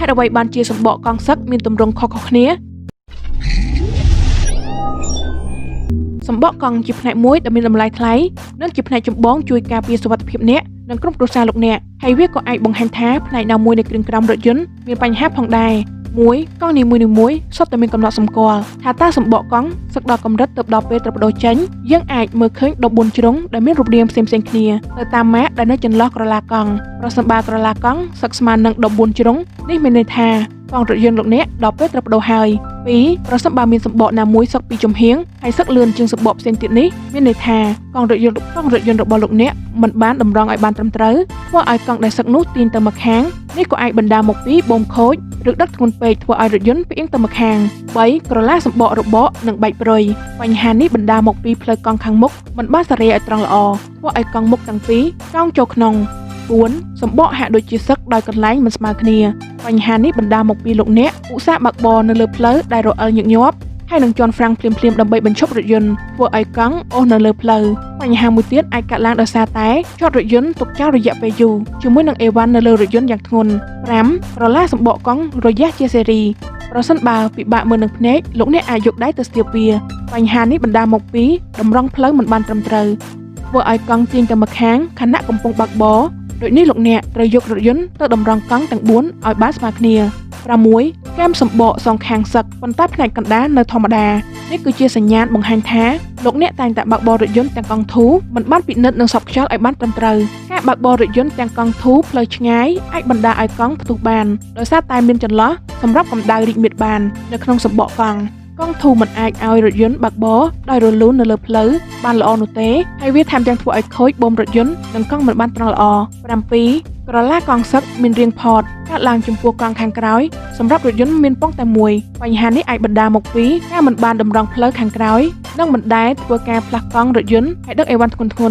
ហេតុអ្វីបានជាសម្បកកង់សឹកមានទម្រង់ខុសៗគ្នាសម្បកកង់ជាផ្នែកមួយដែលមានតម្លៃថ្លៃនិងជាផ្នែកចម្បងជួយការពារសុវត្ថិភាពអ្នកនិងក្រុមគ្រួសារលោកអ្នកហើយវាក៏អាចបង្ហាញថាផ្នែកណាមួយនៃគ្រឿងក្រំរថយន្តមានបញ្ហាផងដែរ1កង់នីមួយៗសុទ្ធតែមានកំណត់សម្គាល់ថាតើសម្បកកង់សឹកដល់កម្រិតទៅដល់ពេលត្រូវបដូរចេញយើងអាចមើលឃើញ14ជ្រុងដែលមានរូបរាងផ្សេងៗគ្នាទៅតាមម៉ាកដែលនៅចន្លោះក្រឡាកង់ប្រសិនបើក្រឡាកង់សឹកស្មើនឹង14ជ្រុងនេះមានន័យថាកង់រថយន្តលោកអ្នកដល់ពេលត្រូវបដូរហើយ2ប្រសិនបើមានសម្បកណាមួយសឹកពីចំហៀងហើយសឹកលឿនជាងសម្បកផ្សេងទៀតនេះមានន័យថាកង់រថយន្តរបស់លោកអ្នកមិនបានតម្រង់ឲ្យបានត្រឹមត្រូវធ្វើឲ្យកង់ដែលសឹកនោះទាញទៅម្ខាងនេះក៏អាចបណ្ដាលមកពីបូមខូចឬដឹកធ្ងន់ពេកធ្វើឲ្យរថយន្តផ្អៀងទៅម្ខាង3ក្រឡាសម្បករបកនិងបែកព្រុយបញ្ហានេះបណ្ដាលមកពីផ្លូវកង់ខាងមុខមិនបានសេរីឲ្យត្រង់ល្អធ្វើឲ្យកង់មុខទាំងពីរកោងចូលក្នុង4សម្បកហាក់ដូចជាសឹកដោយកន្លែងមិនស្មើគ្នាបញ្ហានេះបណ្ដាលមកពីលោកអ្នកឧស្សាហ៍បើកបរនៅលើផ្លូវដែលរអិលញឹកញាប់ហើយនឹងជន់ហ្វ្រាំងភ្លាមៗដើម្បីបញ្ឈប់រថយន្តធ្វើឲ្យកង់អូសនៅលើផ្លូវបញ្ហាមួយទៀតអាចកើតឡើងដោយសារតែចតរថយន្តទុកចោលរយៈពេលយូរជាមួយនឹងអេវ៉ាន់នៅលើរថយន្តយ៉ាងធ្ងន់5ក្រឡាសម្បកកង់រយះជាសេរីប្រសិនបើពិបាកមើលនឹងភ្នែកលោកអ្នកអាចយកដៃទៅស្ទាបវាបញ្ហានេះបណ្ដាលមកពីតម្រង់ផ្លូវមិនបានត្រឹមត្រូវធ្វើឲ្យកង់ទាញទៅម្ខាងខណៈកំពុងបើកបរដូចនេះលោកអ្នកត្រូវយករថយន្តទៅតម្រង់កង់ទាំង4ឲ្យបានស្មើគ្នា6កែមសម្បកសងខាងសឹកប៉ុន្តែផ្នែកកណ្ដាលនៅធម្មតានេះគឺជាសញ្ញាណបង្ហាញថាលោកអ្នកតែងតែបើកបររថយន្តទាំងកង់ធូរមិនបានពិនិត្យនិងសបខ្យល់ឲ្យបានត្រឹមត្រូវការបើកបររថយន្តទាំងកង់ធូរផ្លូវឆ្ងាយអាចបណ្ដាលឲ្យកង់ផ្ទុះបានដោយសារតែមានចន្លោះសម្រាប់កម្ដៅរីកមាឌបាននៅក្នុងសម្បកកង់ធូរមិនអាចឲ្យរថយន្តបើកបរដោយរលូននៅលើផ្លូវបានល្អនោះទេហើយវាថែមទាំងធ្វើឲ្យខូចបូមរថយន្តនិងកង់មិនបានត្រង់ល្អ7ក្រឡាកង់សឹកមានរាងផតកាត់ឡើងចំពោះកង់ខាងក្រោយសម្រាប់រថយន្តមានប៉ុងតែមួយបញ្ហានេះអាចបណ្ដាលមកពីការមិនបានតម្រង់ផ្លូវខាងក្រោយនិងមិនដែលធ្វើការផ្លាស់កង់រថយន្តឲ្យដឹកអីវ៉ាន់ធ្ងន់ៗធ្វើ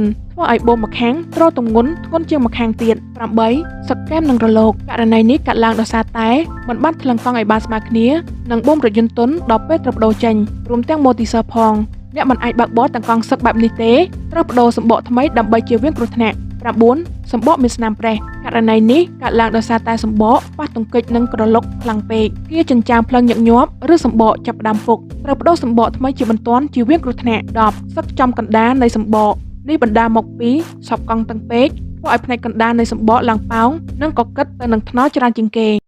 ឲ្យបូមម្ខាងទ្រទម្ងន់ធ្ងន់ជាងម្ខាងទៀត8សឹកកែមនិងរលកករណីនេះកាត់ឡើងដោយសារតែមិនបានថ្លឹងកង់ឲ្យបានស្មើគ្នានិងបូមរថយន្តទន់ដល់ពេលត្រូវបដូរចេញរួមទាំងម៉ូទីស័រផងអ្នកមិនអាចបើកបរទាំងកង់សឹកបែបនេះទេត្រូវបដូរសម្បកថ្មីដើម្បីជៀសវាងគ្រោះថ្នាក់9សម្បកមានស្នាមប្រេះករណីនេះកើតឡើងដោយសារតែសម្បកប៉ះទង្គិចនឹងក្រឡុកខ្លាំងពេកគៀចិញ្ចើមភ្លើងញឹកញាប់ឬសម្បកចាប់ផ្ដើមពុកត្រូវបដូរសម្បកថ្មីជាបន្ទាន់ជៀសវាងគ្រោះថ្នាក់10សឹកចំកណ្ដាលនៃសម្បកនេះបណ្ដាលមកពីសពកង់តឹងពេកធ្វើឲ្យផ្នែកកណ្ដាលនៃសម្បកឡើងប៉ោងនិងកកិតទៅនឹងថ្នល់ច្រើនជាងគេ